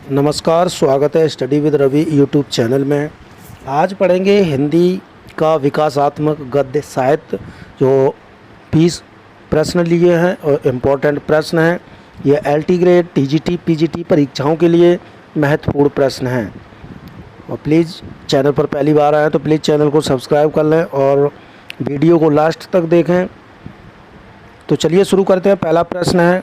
नमस्कार, स्वागत है study with Ravi YouTube channel में। आज पढ़ेंगे हिंदी का विकासात्मक गद्य साहित्य, जो 20 प्रश्न लिए हैं और इम्पोर्टेंट प्रश्न हैं। ये LT ग्रेड, TGT, PGT परीक्षाओं के लिए महत्वपूर्ण प्रश्न हैं। और प्लीज़ चैनल पर पहली बार आए तो प्लीज़ चैनल को सब्सक्राइब कर लें और वीडियो को लास्ट तक देखें। तो चलिए शुरू करते हैं। पहला प्रश्न है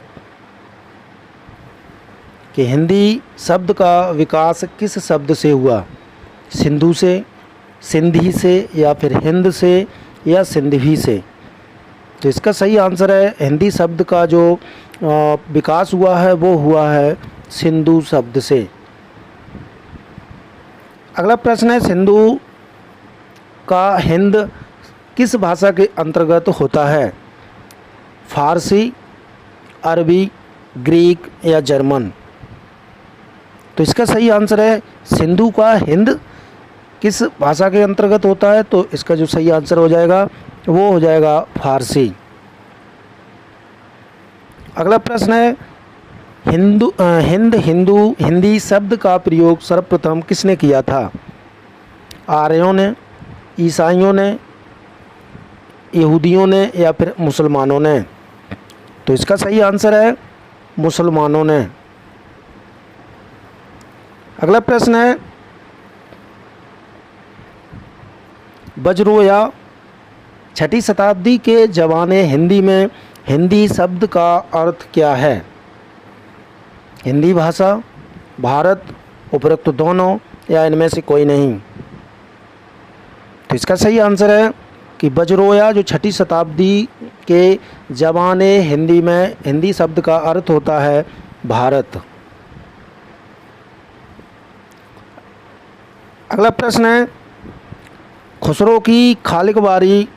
कि हिंदी शब्द का विकास किस शब्द से हुआ? सिंधु से, सिंधी से, या फिर हिंद से, या सिंधवी से? तो इसका सही आंसर है हिंदी शब्द का जो विकास हुआ है वो हुआ है सिंधु शब्द से। अगला प्रश्न है, सिंधु का हिंद किस भाषा के अंतर्गत होता है? फारसी, अरबी, ग्रीक या जर्मन? तो इसका सही आंसर है सिंधु का हिंद किस भाषा के अंतर्गत होता है? तो इसका जो सही आंसर हो जाएगा वो हो जाएगा फारसी। अगला प्रश्न है, हिंदी शब्द का प्रयोग सर्वप्रथम किसने किया था? आर्यों ने, ईसाइयों ने, यहूदियों ने, या फिर मुसलमानों ने? तो इसका सही आंसर है मुसलमानों ने। अगला प्रश्न है, बजरोया 6ठी शताब्दी के ज़माने हिंदी में हिंदी शब्द का अर्थ क्या है? हिंदी भाषा, भारत, उपरोक्त दोनों, या इनमें से कोई नहीं? तो इसका सही आंसर है कि बजरोया जो 6ठी शताब्दी के ज़माने हिंदी में हिंदी शब्द का अर्थ होता है भारत। अगला प्रश्न है, खुसरो की खालिकबारी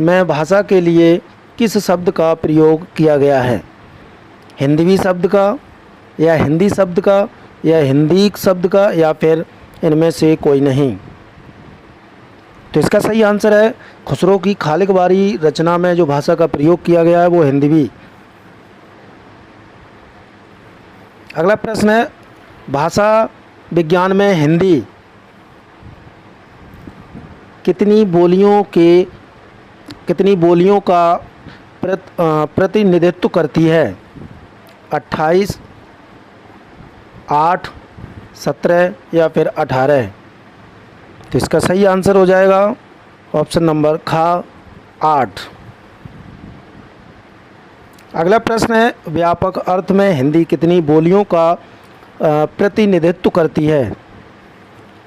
में भाषा के लिए किस शब्द का प्रयोग किया गया है? हिंदवी शब्द का, या हिंदी शब्द का, या हिंदी शब्द का, या फिर इनमें से कोई नहीं? तो इसका सही आंसर है खुसरो की खालिकबारी रचना में जो भाषा का प्रयोग किया गया है वो हिंदवी। अगला प्रश्न है, भाषा विज्ञान में हिंदी कितनी बोलियों का प्रतिनिधित्व करती है? 28, 8, 17 या फिर 18? तो इसका सही आंसर हो जाएगा ऑप्शन नंबर खा 8। अगला प्रश्न है, व्यापक अर्थ में हिंदी कितनी बोलियों का प्रतिनिधित्व करती है?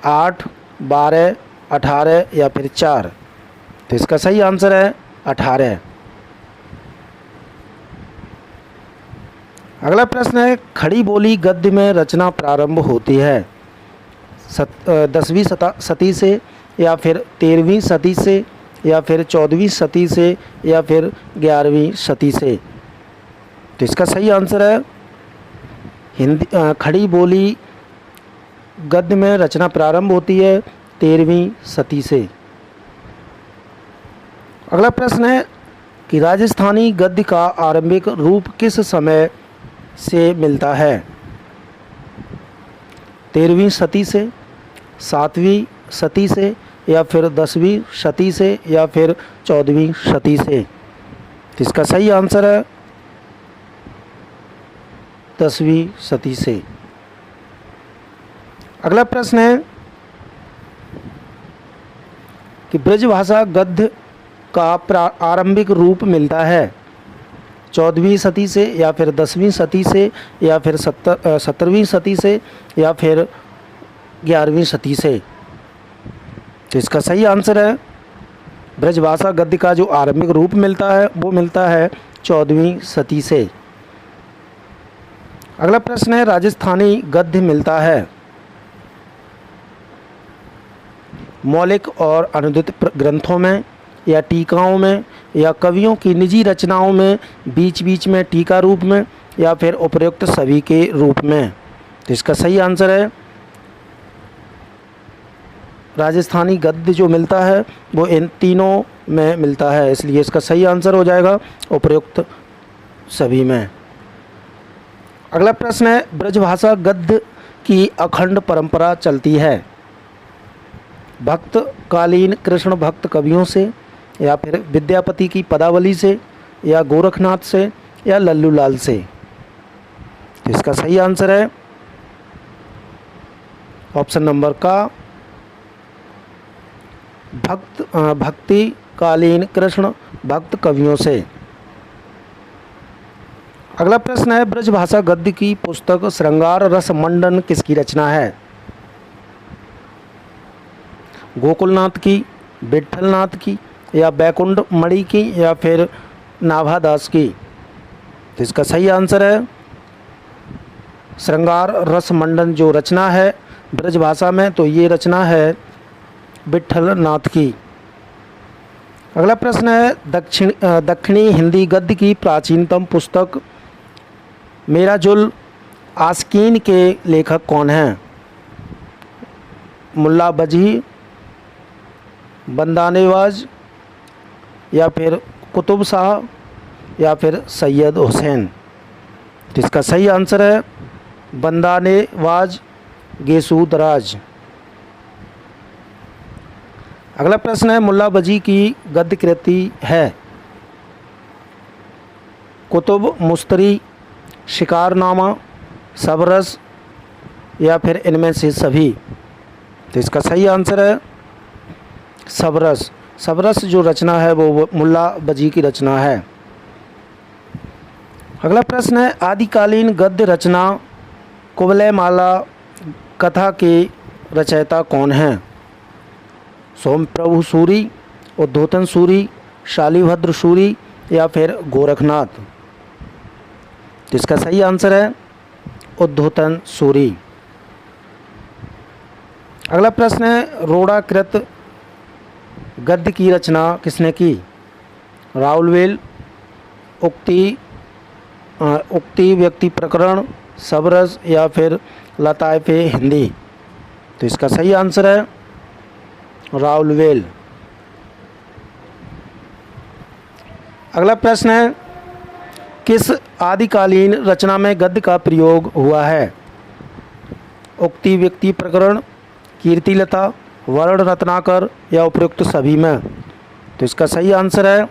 8, 12, 18 या फिर 4? तो इसका सही आंसर है 18। अगला प्रश्न है, खड़ी बोली गद्य में रचना प्रारंभ होती है 10वीं सदी से, या फिर 13वीं सदी से, या फिर 14वीं सदी से, या फिर 11वीं सदी से? तो इसका सही आंसर है हिंदी खड़ी बोली गद्य में रचना प्रारंभ होती है 13वीं सदी से। अगला प्रश्न है कि राजस्थानी गद्य का आरंभिक रूप किस समय से मिलता है? 13वीं सदी से, 7वीं सदी से, या फिर 10वीं सदी से, या फिर 14वीं सदी से? तो इसका सही आंसर है 10वीं सदी से। अगला प्रश्न है कि ब्रजभाषा गद्य का आरंभिक रूप मिलता है 14वीं सदी से, या फिर 10वीं सदी से, या फिर 17वीं सदी से, या फिर 11वीं सदी से? तो इसका सही आंसर है ब्रजभाषा गद्य का जो आरंभिक रूप मिलता है वो मिलता है 14वीं सदी से। अगला प्रश्न है, राजस्थानी गद्य मिलता है मौलिक और अनुदित ग्रंथों में, या टीकाओं में, या कवियों की निजी रचनाओं में बीच बीच में टीका रूप में, या फिर उपरोक्त सभी के रूप में? तो इसका सही आंसर है राजस्थानी गद्य जो मिलता है वो इन तीनों में मिलता है, इसलिए इसका सही आंसर हो जाएगा उपरोक्त सभी में। अगला प्रश्न है, ब्रजभाषा गद्य की अखंड परंपरा चलती है भक्तकालीन कृष्ण भक्त कवियों से, या फिर विद्यापति की पदावली से, या गोरखनाथ से, या लल्लू लाल से। तो इसका सही आंसर है ऑप्शन नंबर का भक्तिकालीन कृष्ण भक्त कवियों से। अगला प्रश्न है, ब्रजभाषा गद्य की पुस्तक श्रृंगार रस मंडन किसकी रचना है? गोकुलनाथ की, विट्ठलनाथ की, या बैकुंठ मणि की, या फिर नाभादास की। तो इसका सही आंसर है श्रृंगार रस मंडन जो रचना है ब्रजभाषा में, तो ये रचना है विट्ठलनाथ की। अगला प्रश्न है, दक्षिणी हिंदी गद्य की प्राचीनतम पुस्तक मेराजुल आस्कीन के लेखक कौन हैं? मुल्ला बजी, बंदा नेवाज, या फिर कुतुब शाह, या फिर सैयद हुसैन। तो इसका सही आंसर है बंदा नेवाज गेसू दराज। अगला प्रश्न है, मुल्ला बजी की गद्य कृति है कुतुब मुस्तरी, शिकारनामा, सबरस, या फिर इनमें से सभी। तो इसका सही आंसर है सबरस। सबरस जो रचना है वो मुल्ला बजी की रचना है। अगला प्रश्न है, आदिकालीन गद्य रचना कुवलयमाला कथा के रचयिता कौन हैं? सोमप्रभु सूरी, उद्धोतन सूरी, शालिभद्र सूरी, या फिर गोरखनाथ। तो इसका सही आंसर है उद्धोतन सूरी। अगला प्रश्न है, रोड़ाकृत गद्य की रचना किसने की? राउलवेल, उक्ति व्यक्ति प्रकरण, सबरस, या फिर लताइफे हिंदी। तो इसका सही आंसर है राउलवेल। अगला प्रश्न है, किस आदिकालीन रचना में गद्य का प्रयोग हुआ है? उक्ति व्यक्ति प्रकरण, कीर्तिलता, वर्ण रत्नाकर, या उपयुक्त सभी में। तो इसका सही आंसर है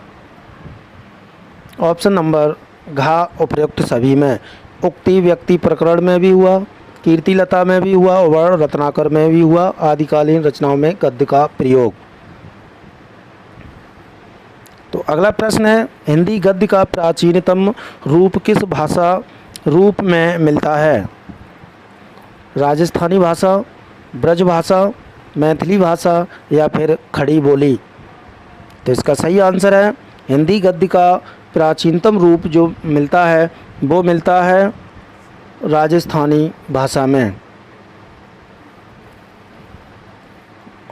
ऑप्शन नंबर घा, उपयुक्त सभी में। उक्ति व्यक्ति प्रकरण में भी हुआ, कीर्तिलता में भी हुआ, वर्ण रत्नाकर में भी हुआ आदिकालीन रचनाओं में गद्य का प्रयोग। तो अगला प्रश्न है, हिंदी गद्य का प्राचीनतम रूप किस भाषा रूप में मिलता है? राजस्थानी भाषा, ब्रज भाषा, मैथिली भाषा, या फिर खड़ी बोली। तो इसका सही आंसर है हिंदी गद्य का प्राचीनतम रूप जो मिलता है वो मिलता है राजस्थानी भाषा में।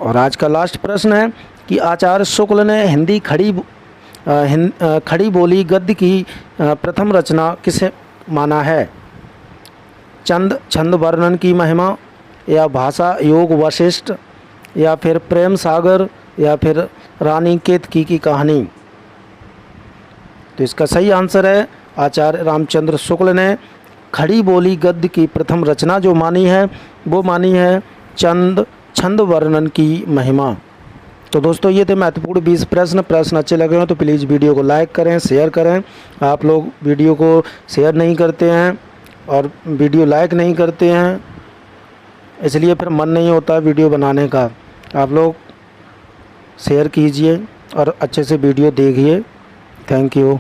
और आज का लास्ट प्रश्न है कि आचार्य शुक्ल ने हिंदी खड़ी बोली गद्य की प्रथम रचना किसे माना है? छंद वर्णन की महिमा, या भाषा योग वशिष्ठ, या फिर प्रेम सागर, या फिर रानी केतकी की कहानी। तो इसका सही आंसर है आचार्य रामचंद्र शुक्ल ने खड़ी बोली गद्य की प्रथम रचना जो मानी है वो मानी है छंद वर्णन की महिमा। तो दोस्तों ये थे महत्वपूर्ण 20 प्रश्न अच्छे लगे हो तो प्लीज़ वीडियो को लाइक करें, शेयर करें। आप लोग वीडियो को शेयर नहीं करते हैं और वीडियो लाइक नहीं करते हैं, इसलिए फिर मन नहीं होता वीडियो बनाने का। आप लोग शेयर कीजिए और अच्छे से वीडियो देखिए। Thank you.